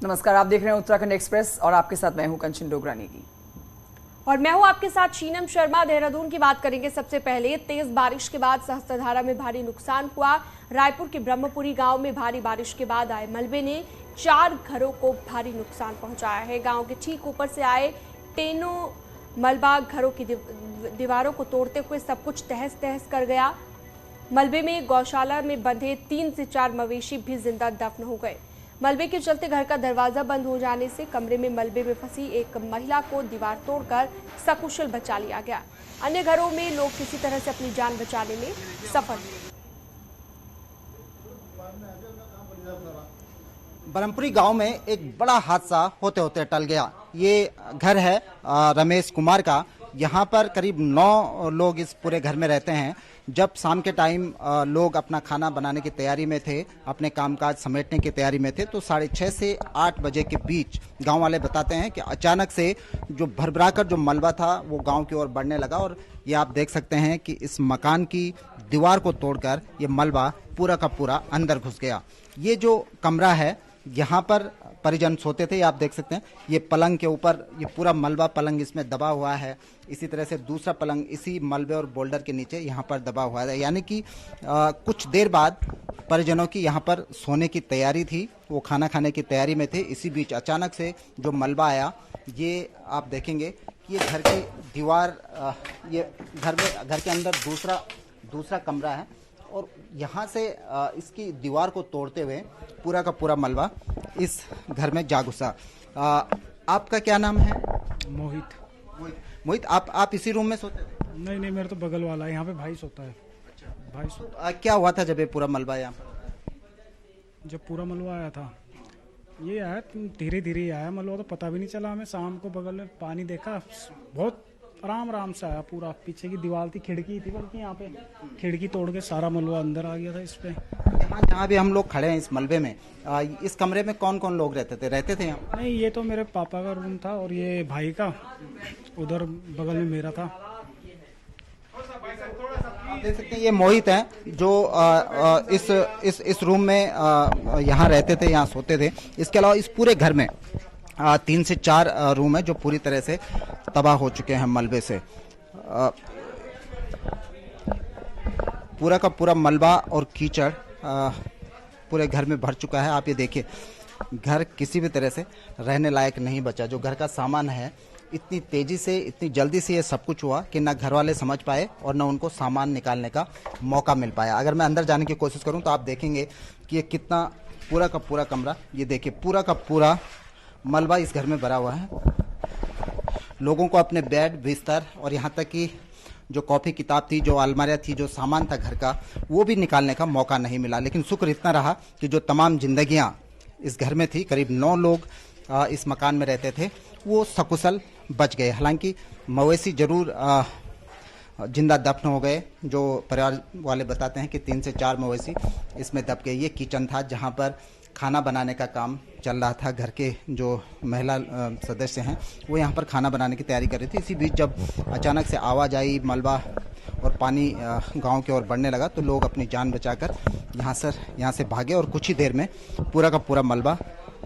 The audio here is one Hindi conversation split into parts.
नमस्कार, आप देख रहे हैं उत्तराखंड एक्सप्रेस और आपके साथ मैं हूं कंचन डोगरा नेगी। और मैं हूं आपके साथ शीनम शर्मा। देहरादून की बात करेंगे। सबसे पहले तेज बारिश के बाद सहस्त्रधारा में भारी नुकसान हुआ। रायपुर के ब्रह्मपुरी गांव में भारी बारिश के बाद आए मलबे ने 4 घरों को भारी नुकसान पहुंचाया है। गांव के ठीक ऊपर से आए टेनो मलबा घरों की दीवारों को तोड़ते हुए सब कुछ तहस तहस कर गया। मलबे में गौशाला में बंधे 3 से 4 मवेशी भी जिंदा दफन हो गए। मलबे के चलते घर का दरवाजा बंद हो जाने से कमरे में मलबे में फंसी एक महिला को दीवार तोड़कर सकुशल बचा लिया गया। अन्य घरों में लोग किसी तरह से अपनी जान बचाने में सफल हुए। ब्रह्मपुरी गांव में एक बड़ा हादसा होते होते टल गया। ये घर है रमेश कुमार का। यहाँ पर करीब 9 लोग इस पूरे घर में रहते हैं। जब शाम के टाइम लोग अपना खाना बनाने की तैयारी में थे, अपने कामकाज समेटने की तैयारी में थे, तो 6:30 से 8 बजे के बीच गांव वाले बताते हैं कि अचानक से जो भरभराकर जो मलबा था वो गांव की ओर बढ़ने लगा। और ये आप देख सकते हैं कि इस मकान की दीवार को तोड़कर ये मलबा पूरा का पूरा अंदर घुस गया। ये जो कमरा है यहाँ पर परिजन सोते थे, आप देख सकते हैं। ये पलंग के ऊपर ये पूरा मलबा पलंग इसमें दबा हुआ है। इसी तरह से दूसरा पलंग इसी मलबे और बोल्डर के नीचे यहाँ पर दबा हुआ है। यानी कि कुछ देर बाद परिजनों की यहाँ पर सोने की तैयारी थी, वो खाना खाने की तैयारी में थे। इसी बीच अचानक से जो मलबा आया, ये आप देखेंगे कि ये घर की दीवार, ये घर के अंदर दूसरा कमरा है और यहाँ से इसकी दीवार को तोड़ते हुए पूरा का पूरा मलबा इस घर में जा घुसा। आपका क्या नाम है? मोहित, आप इसी रूम में सोते थे? नहीं, मेरा तो बगल वाला है, यहाँ पे भाई सोता है। भाई सोता। क्या हुआ था जब ये पूरा मलबा यहाँ पर? जब पूरा मलबा आया था, ये आया धीरे धीरे आया मलबा, तो पता भी नहीं चला हमें। शाम को बगल में पानी देखा, बहुत आराम से आया। पूरा पीछे की दीवार थी, खिड़की थी, बल्कि यहाँ पे खिड़की तोड़ के सारा मलबा अंदर आ गया था इस पे। जहाँ भी हम लोग खड़े हैं इस मलबे में, इस कमरे में कौन कौन लोग रहते थे यहाँ? नहीं, ये तो मेरे पापा का रूम था और ये भाई का, उधर बगल में मेरा था। आप देख सकते हैं ये मोहित हैं जो इस रूम में यहाँ रहते थे, यहाँ सोते थे। इसके अलावा इस पूरे घर में 3 से 4 रूम है जो पूरी तरह से तबाह हो चुके हैं मलबे से। पूरा का पूरा मलबा और कीचड़ पूरे घर में भर चुका है। आप ये देखिए, घर किसी भी तरह से रहने लायक नहीं बचा। जो घर का सामान है, इतनी तेजी से इतनी जल्दी से ये सब कुछ हुआ कि ना घर वाले समझ पाए और ना उनको सामान निकालने का मौका मिल पाया। अगर मैं अंदर जाने की कोशिश करूं तो आप देखेंगे कि ये कितना पूरा का पूरा कमरा, ये देखिए पूरा का पूरा मलबा इस घर में भरा हुआ है। लोगों को अपने बेड, बिस्तर और यहाँ तक कि जो कॉपी किताब थी, जो अलमारियाँ थी, जो सामान था घर का, वो भी निकालने का मौका नहीं मिला। लेकिन शुक्र इतना रहा कि जो तमाम जिंदगियाँ इस घर में थी, करीब 9 लोग इस मकान में रहते थे, वो सकुशल बच गए। हालांकि मवेशी जरूर जिंदा दफन हो गए। जो परिवार वाले बताते हैं कि 3 से 4 मवेशी इसमें दब गए। ये किचन था जहाँ पर खाना बनाने का काम चल रहा था। घर के जो महिला सदस्य हैं वो यहाँ पर खाना बनाने की तैयारी कर रही थी। इसी बीच जब अचानक से आवाज़ आई, मलबा और पानी गांव की ओर बढ़ने लगा, तो लोग अपनी जान बचाकर यहाँ से भागे और कुछ ही देर में पूरा का पूरा मलबा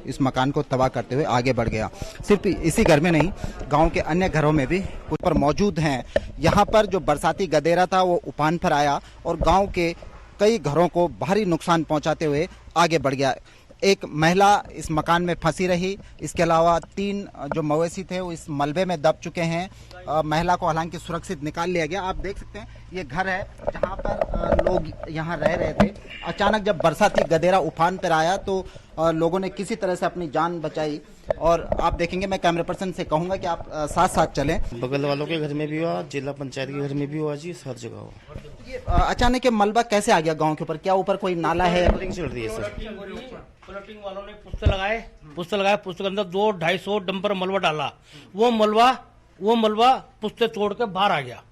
इस मकान को तबाह करते हुए आगे बढ़ गया। सिर्फ इसी घर में नहीं, गांव के अन्य घरों में भी कुछ पर मौजूद हैं। यहाँ पर जो बरसाती गदेरा था वो उफान पर आया और गांव के कई घरों को भारी नुकसान पहुंचाते हुए आगे बढ़ गया। एक महिला इस मकान में फंसी रही। इसके अलावा 3 जो मवेशी थे वो इस मलबे में दब चुके हैं। महिला को हालांकि सुरक्षित निकाल लिया गया। आप देख सकते हैं ये घर है जहां पर लोग यहाँ रह रहे थे। अचानक जब बरसाती गदेरा उफान पर आया तो लोगों ने किसी तरह से अपनी जान बचाई। और आप देखेंगे, मैं कैमरा पर्सन से कहूंगा कि आप साथ साथ चलें। बगल वालों के घर में भी हुआ, जिला पंचायत के घर में भी हुआ जी, हर जगह हुआ। ये अचानक ये मलबा कैसे आ गया गाँव के ऊपर? क्या ऊपर कोई नाला है? चल रही है सर। प्लॉटिंग वालों ने पुस्ते लगाए, पुस्ते के अंदर 200-250 डंपर मलबा डाला। वो मलबा पुस्ते तोड़ के बाहर आ गया।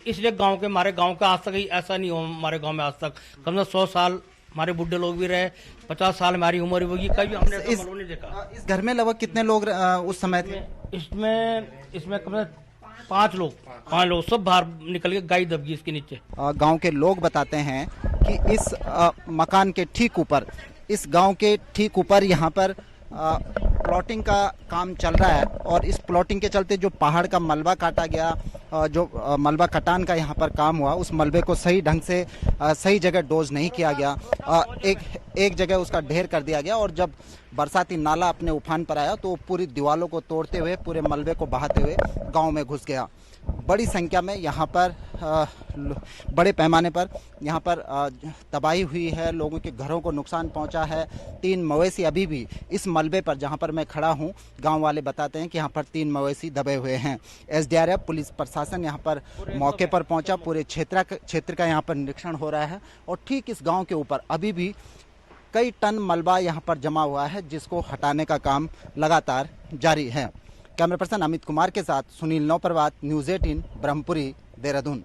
इसलिए हमारे गांव का आज तक ऐसा नहीं हुआ। हमारे गांव में आज तक कम से कम 100 साल हमारे बुढ़े लोग भी रहे, 50 साल हमारी उम्र होगी, कभी हमने ऐसा मलबा नहीं देखा। इस घर में लगभग कितने लोग उस समय थे? इसमें कम से 5 लोग सब बाहर निकल के गाय दब गई इसके नीचे। गांव के लोग बताते हैं कि इस मकान के ठीक ऊपर, इस गांव के ठीक ऊपर यहाँ पर प्लॉटिंग का काम चल रहा है और इस प्लॉटिंग के चलते जो पहाड़ का मलबा काटा गया, जो मलबा कटान का यहाँ पर काम हुआ, उस मलबे को सही ढंग से सही जगह डोज नहीं किया गया। एक जगह उसका ढेर कर दिया गया और जब बरसाती नाला अपने उफान पर आया तो पूरी दीवारों को तोड़ते हुए पूरे मलबे को बहाते हुए गांव में घुस गया। बड़ी संख्या में यहाँ पर बड़े पैमाने पर यहाँ पर तबाही हुई है, लोगों के घरों को नुकसान पहुँचा है। 3 मवेशी अभी भी इस मलबे पर जहाँ पर मैं खड़ा हूँ, गांव वाले बताते हैं कि यहाँ पर 3 मवेशी दबे हुए हैं। SDRF पुलिस प्रशासन यहाँ पर मौके पर पहुँचा, पूरे क्षेत्र का यहाँ पर निरीक्षण हो रहा है और ठीक इस गाँव के ऊपर अभी भी कई टन मलबा यहाँ पर जमा हुआ है, जिसको हटाने का काम लगातार जारी है। कैमरा पर्सन अमित कुमार के साथ सुनील नौप्रभात, न्यूज़ 18 ब्रह्मपुरी, देहरादून।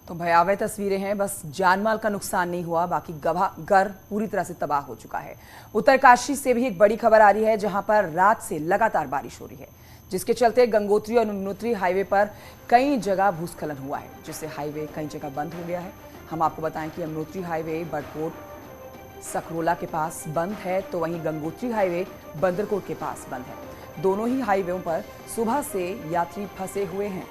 तो भयावह तस्वीरें हैं, बस जानमाल का नुकसान नहीं हुआ, बाकी घर पूरी तरह से तबाह हो चुका है। उत्तरकाशी से भी एक बड़ी खबर आ रही है, जहां पर रात से लगातार बारिश हो रही है, जिसके चलते गंगोत्री और यमुनोत्री हाईवे पर कई जगह भूस्खलन हुआ है, जिससे हाईवे कई जगह बंद हो गया है। हम आपको बताएं कि यमुनोत्री हाईवे बड़कोट सकरोला के पास बंद है, तो वहीं गंगोत्री हाईवे बंदरकोट के पास बंद है। दोनों ही हाईवेों पर सुबह से यात्री फंसे हुए हैं।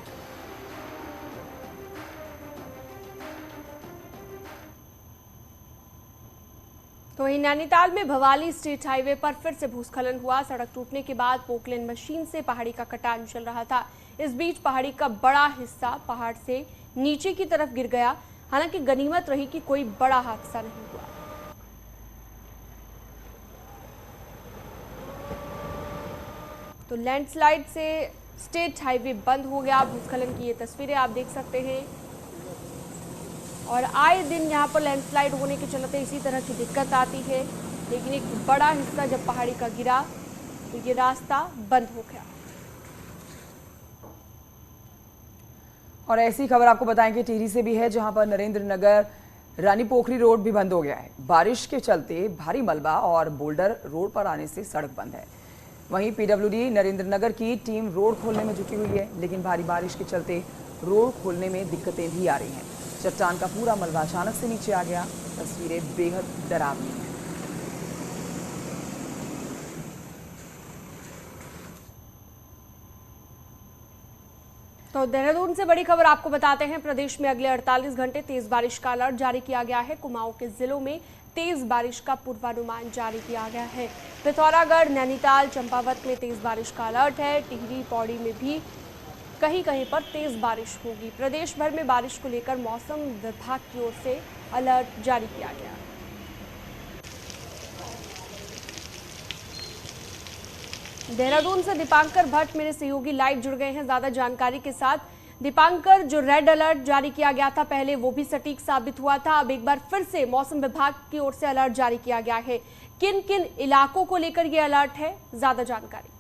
तो वहीं नैनीताल में भवाली स्टेट हाईवे पर फिर से भूस्खलन हुआ। सड़क टूटने के बाद पोकलेन मशीन से पहाड़ी का कटान चल रहा था। इस बीच पहाड़ी का बड़ा हिस्सा पहाड़ से नीचे की तरफ गिर गया। हालांकि गनीमत रही कि कोई बड़ा हादसा नहीं हुआ। तो लैंडस्लाइड से स्टेट हाईवे बंद हो गया। भूस्खलन की ये तस्वीरें आप देख सकते हैं और आए दिन यहाँ पर लैंडस्लाइड होने के चलते इसी तरह की दिक्कत आती है, लेकिन एक बड़ा हिस्सा जब पहाड़ी का गिरा तो ये रास्ता बंद हो गया। और ऐसी खबर आपको बताएं कि टिहरी से भी है, जहां पर नरेंद्र नगर रानी पोखरी रोड भी बंद हो गया है। बारिश के चलते भारी मलबा और बोल्डर रोड पर आने से सड़क बंद है। वहीं PWD नरेंद्र नगर की टीम रोड खोलने में जुटी हुई है, लेकिन भारी बारिश के चलते रोड खोलने में दिक्कतें भी आ रही हैं। चट्टान का पूरा मलबा अचानक से नीचे आ गया। तस्वीरें बेहद डरावनी हैं। तो देहरादून से बड़ी खबर आपको बताते हैं। प्रदेश में अगले 48 घंटे तेज बारिश का अलर्ट जारी किया गया है। कुमाऊं के जिलों में तेज बारिश का पूर्वानुमान जारी किया गया है। पिथौरागढ़, नैनीताल, चंपावत में तेज बारिश का अलर्ट है। टिहरी, पौड़ी में भी कहीं कहीं पर तेज बारिश होगी। प्रदेश भर में बारिश को लेकर मौसम विभाग की ओर से अलर्ट जारी किया गया है। देहरादून से दीपांकर भट्ट मेरे सहयोगी लाइव जुड़ गए हैं ज्यादा जानकारी के साथ। दीपांकर, जो रेड अलर्ट जारी किया गया था पहले, वो भी सटीक साबित हुआ था। अब एक बार फिर से मौसम विभाग की ओर से अलर्ट जारी किया गया है। किन किन इलाकों को लेकर ये अलर्ट है, ज्यादा जानकारी?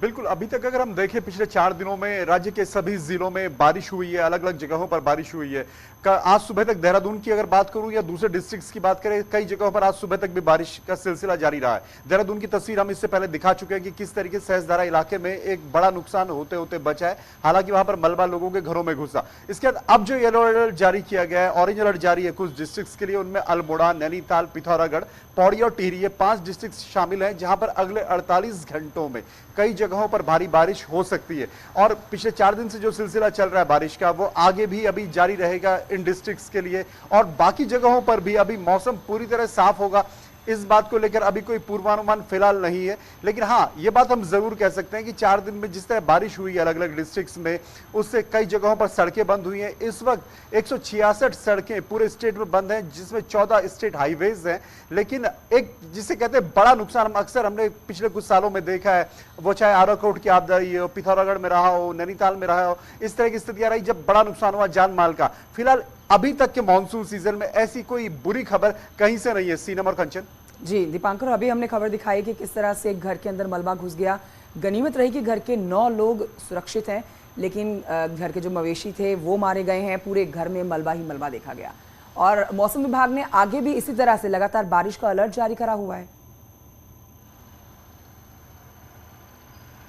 बिल्कुल, अभी तक अगर हम देखें पिछले 4 दिनों में राज्य के सभी जिलों में बारिश हुई है, अलग अलग जगहों पर बारिश हुई है। आज सुबह तक देहरादून की अगर बात करूं या दूसरे डिस्ट्रिक्ट्स की बात करें, कई जगहों पर आज सुबह तक भी बारिश का सिलसिला जारी रहा है। देहरादून की तस्वीर हम इससे पहले दिखा चुके हैं कि किस तरीके से सहसदारा इलाके में एक बड़ा नुकसान होते होते बचा है। हालांकि वहां पर मलबा लोगों के घरों में घुसा। इसके बाद अब जो येलो अलर्ट जारी किया गया है, ऑरेंज अलर्ट जारी है कुछ डिस्ट्रिक्ट्स के लिए, उनमें अल्मोड़ा, नैनीताल, पिथौरागढ़, पौड़ी और टिहरी, ये 5 डिस्ट्रिक्ट शामिल हैं, जहां पर अगले 48 घंटों में कई जगहों पर भारी बारिश हो सकती है। और पिछले 4 दिन से जो सिलसिला चल रहा है बारिश का, वो आगे भी अभी जारी रहेगा इन डिस्ट्रिक्ट्स के लिए। और बाकी जगहों पर भी अभी मौसम पूरी तरह साफ होगा, इस बात को लेकर अभी कोई पूर्वानुमान फिलहाल नहीं है। लेकिन हाँ, ये बात हम जरूर कह सकते हैं कि 4 दिन में जिस तरह बारिश हुई है अलग अलग डिस्ट्रिक्ट्स में, उससे कई जगहों पर सड़कें बंद हुई हैं। इस वक्त 166 सड़कें पूरे स्टेट में बंद हैं, जिसमें 14 स्टेट हाईवेज हैं। लेकिन एक जिसे कहते हैं बड़ा नुकसान अक्सर हमने पिछले कुछ सालों में देखा है, वो चाहे आराकोट की आपदा रही हो, पिथौरागढ़ में रहा हो, नैनीताल में रहा हो, इस तरह की स्थितियां रही जब बड़ा नुकसान हुआ जान माल का। फिलहाल अभी तक के मानसून सीजन में ऐसी कोई बुरी खबर कहीं से नहीं है। सीनम और कंचन। जी दीपांकर, अभी हमने खबर दिखाई कि किस तरह से एक घर के अंदर मलबा घुस गया। गनीमत रही कि घर के 9 लोग सुरक्षित हैं, लेकिन घर के जो मवेशी थे वो मारे गए हैं। पूरे घर में मलबा ही मलबा देखा गया। और मौसम विभाग ने आगे भी इसी तरह से लगातार बारिश का अलर्ट जारी करा हुआ है।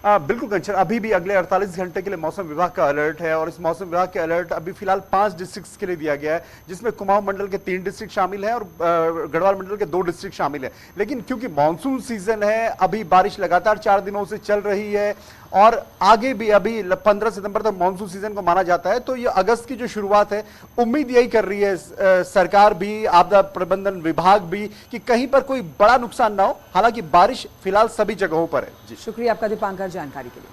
बिल्कुल कंचन, अभी भी अगले 48 घंटे के लिए मौसम विभाग का अलर्ट है और इस मौसम विभाग के अलर्ट अभी फिलहाल 5 डिस्ट्रिक्ट्स के लिए दिया गया है, जिसमें कुमाऊं मंडल के 3 डिस्ट्रिक्ट शामिल हैं और गढ़वाल मंडल के 2 डिस्ट्रिक्ट शामिल हैं। लेकिन क्योंकि मानसून सीजन है, अभी बारिश लगातार 4 दिनों से चल रही है और आगे भी अभी 15 सितंबर तक मानसून सीजन को माना जाता है, तो ये अगस्त की जो शुरुआत है, उम्मीद यही कर रही है सरकार भी, आपदा प्रबंधन विभाग भी, कि कहीं पर कोई बड़ा नुकसान ना हो। हालांकि बारिश फिलहाल सभी जगहों पर है। जी शुक्रिया आपका दीपांकर जानकारी के लिए।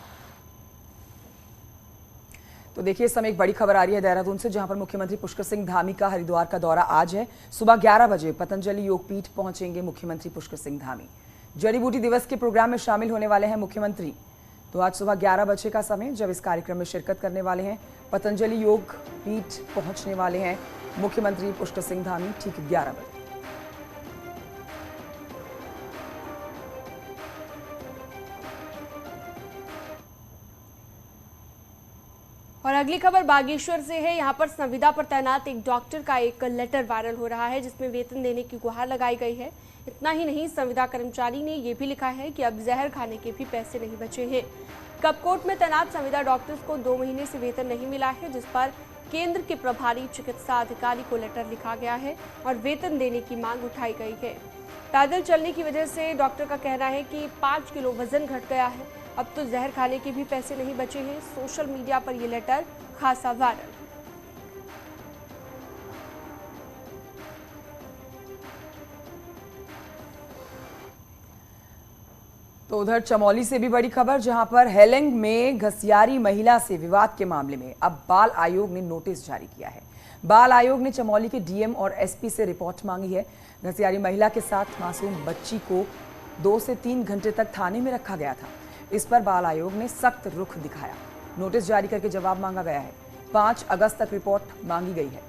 तो देखिए, इस समय एक बड़ी खबर आ रही है देहरादून से, जहां पर मुख्यमंत्री पुष्कर सिंह धामी का हरिद्वार का दौरा आज है। सुबह 11 बजे पतंजलि योगपीठ पहुंचेंगे मुख्यमंत्री पुष्कर सिंह धामी। जड़ी बूटी दिवस के प्रोग्राम में शामिल होने वाले हैं मुख्यमंत्री। तो आज सुबह 11 बजे का समय जब इस कार्यक्रम में शिरकत करने वाले हैं, पतंजलि योग पीठ पहुंचने वाले हैं मुख्यमंत्री पुष्कर सिंह धामी ठीक 11 बजे। और अगली खबर बागेश्वर से है। यहाँ पर संविदा पर तैनात एक डॉक्टर का एक लेटर वायरल हो रहा है, जिसमें वेतन देने की गुहार लगाई गई है। इतना ही नहीं, संविदा कर्मचारी ने ये भी लिखा है कि अब जहर खाने के भी पैसे नहीं बचे हैं। कपकोट में तैनात संविदा डॉक्टर्स को 2 महीने से वेतन नहीं मिला है, जिस पर केंद्र के प्रभारी चिकित्सा अधिकारी को लेटर लिखा गया है और वेतन देने की मांग उठाई गई है। पैदल चलने की वजह से डॉक्टर का कहना है कि 5 किलो वजन घट गया है, अब तो जहर खाने के भी पैसे नहीं बचे हैं। सोशल मीडिया पर यह लेटर खासा वायरल। तो उधर चमोली से भी बड़ी खबर, जहां पर हेलेंग में घसियारी महिला से विवाद के मामले में अब बाल आयोग ने नोटिस जारी किया है। बाल आयोग ने चमोली के डीएम और एसपी से रिपोर्ट मांगी है। घसियारी महिला के साथ मासूम बच्ची को 2 से 3 घंटे तक थाने में रखा गया था। इस पर बाल आयोग ने सख्त रुख दिखाया। नोटिस जारी करके जवाब मांगा गया है। 5 अगस्त तक रिपोर्ट मांगी गई है।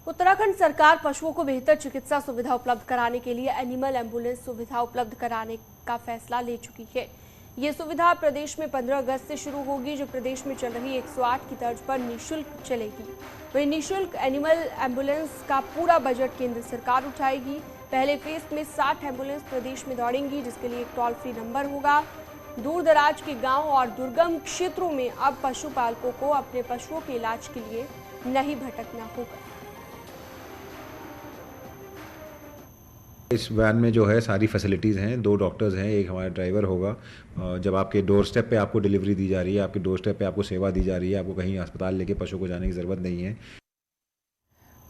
उत्तराखंड सरकार पशुओं को बेहतर चिकित्सा सुविधा उपलब्ध कराने के लिए एनिमल एम्बुलेंस सुविधा उपलब्ध कराने का फैसला ले चुकी है। ये सुविधा प्रदेश में 15 अगस्त से शुरू होगी, जो प्रदेश में चल रही 108 की तर्ज पर निःशुल्क चलेगी। वही निःशुल्क एनिमल एम्बुलेंस का पूरा बजट केंद्र सरकार उठाएगी। पहले फेज में 60 एम्बुलेंस प्रदेश में दौड़ेंगी, जिसके लिए एक टोल फ्री नंबर होगा। दूर दराज के गांव और दुर्गम क्षेत्रों में अब पशुपालकों को अपने पशुओं के इलाज के लिए नहीं भटकना होगा। इस वैन में जो है सारी फैसिलिटीज़ हैं, 2 डॉक्टर्स हैं, एक हमारा ड्राइवर होगा। जब आपके डोर स्टेप पे आपको डिलीवरी दी जा रही है, आपके डोर स्टेप पे आपको सेवा दी जा रही है, आपको कहीं अस्पताल लेके पशु को जाने की ज़रूरत नहीं है।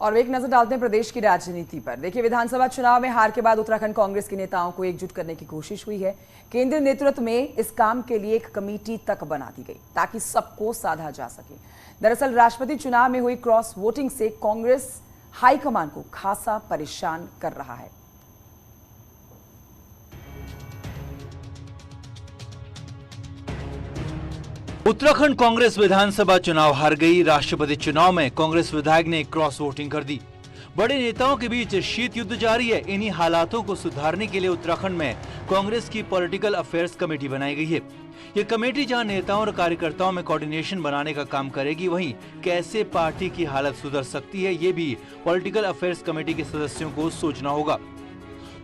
और एक नजर डालते हैं प्रदेश की राजनीति पर। देखिए, विधानसभा चुनाव में हार के बाद उत्तराखंड कांग्रेस के नेताओं को एकजुट करने की कोशिश हुई है। केंद्रीय नेतृत्व में इस काम के लिए एक कमेटी तक बना दी गई ताकि सबको साधा जा सके। दरअसल राष्ट्रपति चुनाव में हुई क्रॉस वोटिंग से कांग्रेस हाईकमान को खासा परेशान कर रहा है। उत्तराखंड कांग्रेस विधानसभा चुनाव हार गई। राष्ट्रपति चुनाव में कांग्रेस विधायक ने क्रॉस वोटिंग कर दी। बड़े नेताओं के बीच शीत युद्ध जारी है। इन्हीं हालातों को सुधारने के लिए उत्तराखंड में कांग्रेस की पॉलिटिकल अफेयर्स कमेटी बनाई गई है। ये कमेटी जहां नेताओं और कार्यकर्ताओं में कोऑर्डिनेशन बनाने का काम करेगी, वहीं कैसे पार्टी की हालत सुधर सकती है, ये भी पॉलिटिकल अफेयर्स कमेटी के सदस्यों को सोचना होगा।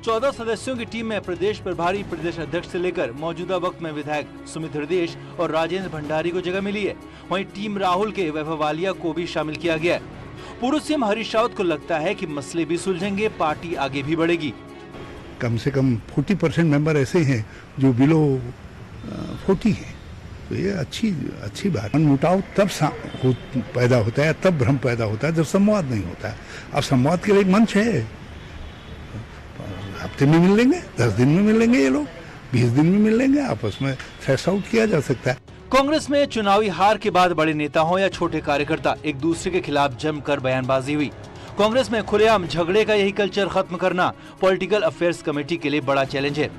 14 सदस्यों की टीम में प्रदेश प्रभारी, प्रदेश अध्यक्ष से लेकर मौजूदा वक्त में विधायक सुमित हृदयेश और राजेंद्र भंडारी को जगह मिली है। वहीं टीम राहुल के वैभव वालिया को भी शामिल किया गया है। पूर्व सीएम हरीश रावत को लगता है कि मसले भी सुलझेंगे, पार्टी आगे भी बढ़ेगी। कम से कम 40% मेंबर ऐसे हैं जो बिलो 40 है, तो ये अच्छी बात। मनमुटाव तब पैदा होता है, तब भ्रम पैदा होता है जब संवाद नहीं होता है। अब संवाद के लिए एक मंच है। हफ्ते में मिल लेंगे, 10 दिन में मिल लेंगे, ये लोग 20 दिन में मिल लेंगे, आपस में थ्रेश आउट किया जा सकता है। कांग्रेस में चुनावी हार के बाद बड़े नेता हो या छोटे कार्यकर्ता एक दूसरे के खिलाफ जमकर बयानबाजी हुई। कांग्रेस में खुलेआम झगड़े का यही कल्चर खत्म करना पॉलिटिकल अफेयर्स कमेटी के लिए बड़ा चैलेंज है।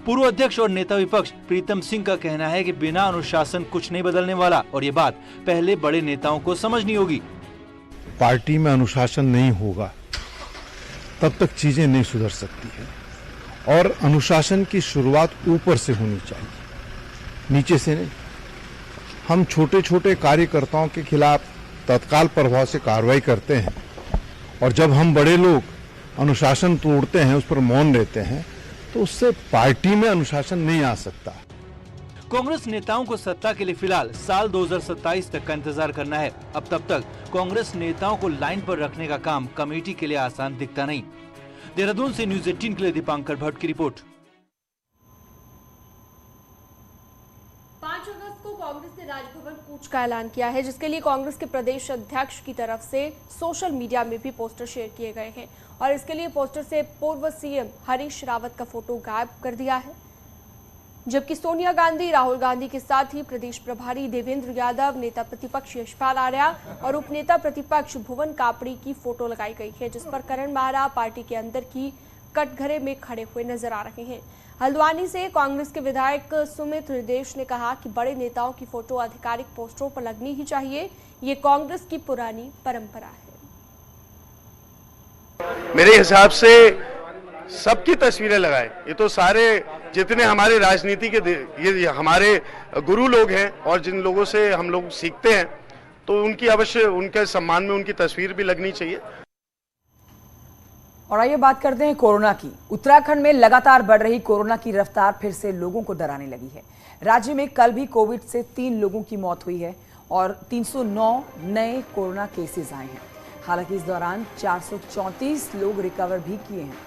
पूर्व अध्यक्ष और नेता विपक्ष प्रीतम सिंह का कहना है कि बिना अनुशासन कुछ नहीं बदलने वाला और ये बात पहले बड़े नेताओं को समझनी होगी। पार्टी में अनुशासन नहीं होगा तब तक चीजें नहीं सुधर सकती है, और अनुशासन की शुरुआत ऊपर से होनी चाहिए, नीचे से नहीं। हम छोटे छोटे कार्यकर्ताओं के खिलाफ तत्काल प्रभाव से कार्रवाई करते हैं। और जब हम बड़े लोग अनुशासन तोड़ते हैं, उस पर मौन रहते हैं, तो उससे पार्टी में अनुशासन नहीं आ सकता। कांग्रेस नेताओं को सत्ता के लिए फिलहाल साल 2027 तक का इंतजार करना है। अब तब तक कांग्रेस नेताओं को लाइन पर रखने का काम कमेटी के लिए आसान दिखता नहीं। देहरादून से न्यूज़ 18 के लिए दीपांकर भट्ट की रिपोर्ट। 5 अगस्त को कांग्रेस ने राजभवन कूच का ऐलान किया है, जिसके लिए कांग्रेस के प्रदेश अध्यक्ष की तरफ से सोशल मीडिया में भी पोस्टर शेयर किए गए हैं और इसके लिए पोस्टर से पूर्व सीएम हरीश रावत का फोटो गायब कर दिया है, जबकि सोनिया गांधी, राहुल गांधी के साथ ही प्रदेश प्रभारी देवेंद्र यादव, नेता प्रतिपक्ष यशपाल आर्या और उपनेता प्रतिपक्ष भुवन कापड़ी की फोटो लगाई गई है, जिस पर करण माहरा पार्टी के अंदर की कटघरे में खड़े हुए नजर आ रहे हैं। हल्द्वानी से कांग्रेस के विधायक सुमित हृदेश ने कहा कि बड़े नेताओं की फोटो आधिकारिक पोस्टरों पर लगनी ही चाहिए, ये कांग्रेस की पुरानी परंपरा है। मेरे हिसाब से सबकी तस्वीरें लगाए, ये तो सारे जितने हमारे राजनीति के ये हमारे गुरु लोग हैं और जिन लोगों से हम लोग सीखते हैं, तो उनकी अवश्य उनके सम्मान में उनकी तस्वीर भी लगनी चाहिए। और आइए बात करते हैं कोरोना की। उत्तराखंड में लगातार बढ़ रही कोरोना की रफ्तार फिर से लोगों को डराने लगी है। राज्य में कल भी कोविड से 3 लोगों की मौत हुई है और 309 नए कोरोना केसेस आए हैं। हालांकि इस दौरान 434 लोग रिकवर भी किए हैं।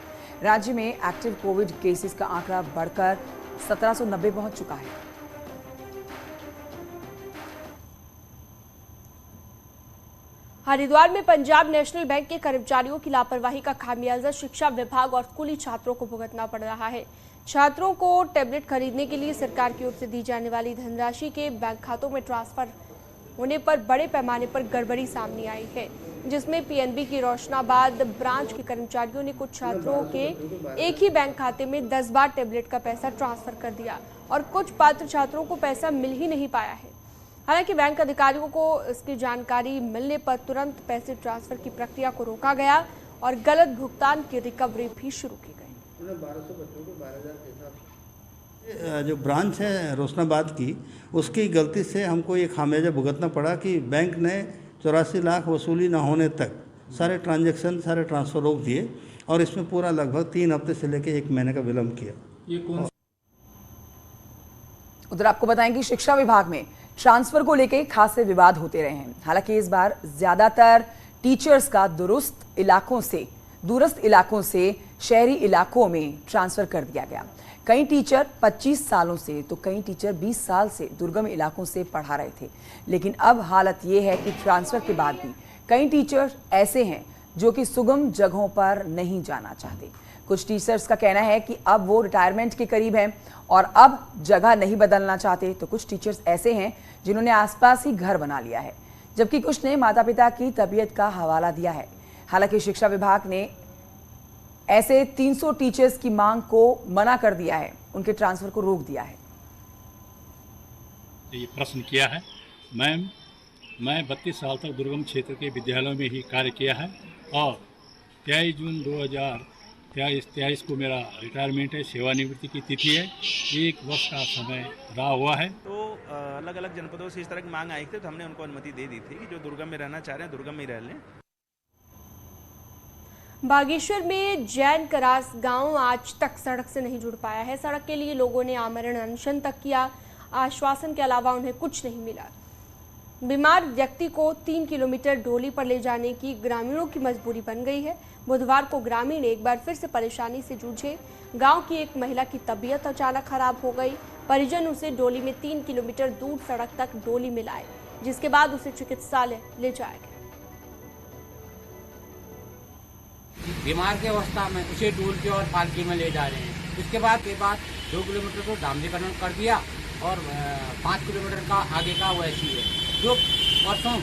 राज्य में एक्टिव कोविड केसेस का आंकड़ा बढ़कर 1790 पहुंच चुका है। हरिद्वार में पंजाब नेशनल बैंक के कर्मचारियों की लापरवाही का खामियाजा शिक्षा विभाग और स्कूली छात्रों को भुगतना पड़ रहा है। छात्रों को टैबलेट खरीदने के लिए सरकार की ओर से दी जाने वाली धनराशि के बैंक खातों में ट्रांसफर होने पर बड़े पैमाने पर गड़बड़ी सामने आई है, जिसमें पीएनबी की रोशनाबाद ब्रांच के कर्मचारियों ने कुछ छात्रों के एक ही बैंक खाते में 10 बार टैबलेट का पैसा ट्रांसफर कर दिया और कुछ पात्र छात्रों को पैसा मिल ही नहीं पाया है। हालांकि बैंक अधिकारियों को इसकी जानकारी मिलने पर तुरंत पैसे ट्रांसफर की प्रक्रिया को रोका गया और गलत भुगतान की रिकवरी भी शुरू की गई। 1200 बच्चों को 12,000 के हिसाब से जो ब्रांच है रोशनाबाद की, उसकी गलती से हमको ये खामियाजा भुगतना पड़ा कि बैंक ने 84 लाख वसूली न होने तक सारे ट्रांजैक्शन सारे ट्रांसफर रोक दिए और इसमें पूरा लगभग 3 हफ्ते से लेकर 1 महीने का विलम्ब किया। ये कौन? उधर आपको बताएं कि शिक्षा विभाग में ट्रांसफर को लेकर खासे विवाद होते रहे हैं। हालांकि इस बार ज्यादातर टीचर्स का दूरस्थ इलाकों से शहरी इलाकों में ट्रांसफर कर दिया गया। कई टीचर 25 सालों से तो कई टीचर 20 साल से दुर्गम इलाकों से पढ़ा रहे थे, लेकिन अब हालत यह है कि ट्रांसफर के बाद भी कई टीचर ऐसे हैं जो कि सुगम जगहों पर नहीं जाना चाहते। कुछ टीचर्स का कहना है कि अब वो रिटायरमेंट के करीब हैं और अब जगह नहीं बदलना चाहते, तो कुछ टीचर्स ऐसे हैं जिन्होंने आसपास ही घर बना लिया है, जबकि कुछ ने माता पिता की तबीयत का हवाला दिया है। हालांकि शिक्षा विभाग ने ऐसे 300 टीचर्स की मांग को मना कर दिया है, उनके ट्रांसफर को रोक दिया है। ये प्रश्न किया है। मैं 32 साल तक दुर्गम क्षेत्र के विद्यालयों में ही कार्य किया है और 23 जून 2023 को मेरा रिटायरमेंट है, सेवानिवृत्ति की तिथि है। 1 वर्ष का समय रहा हुआ है। तो अलग अलग जनपदों से इस तरह की मांग आई थी, तो हमने उनको अनुमति दे दी थी कि जो दुर्गम में रहना चाह रहे हैं दुर्गम में ही रह लें। बागेश्वर में जैन करास गांव आज तक सड़क से नहीं जुड़ पाया है। सड़क के लिए लोगों ने आमरण अनशन तक किया। आश्वासन के अलावा उन्हें कुछ नहीं मिला। बीमार व्यक्ति को 3 किलोमीटर डोली पर ले जाने की ग्रामीणों की मजबूरी बन गई है। बुधवार को ग्रामीण एक बार फिर से परेशानी से जूझे। गांव की एक महिला की तबीयत अचानक खराब हो गई। परिजन उसे डोली में 3 किलोमीटर दूर सड़क तक डोली में लाए, जिसके बाद उसे चिकित्सालय ले जाया गया। बीमार की अवस्था में उसे डोल के और पालकी में ले जा रहे हैं। उसके बाद 2 किलोमीटर को डामरीकरण कर दिया और 5 किलोमीटर का आगे का वो ऐसी है जो परसों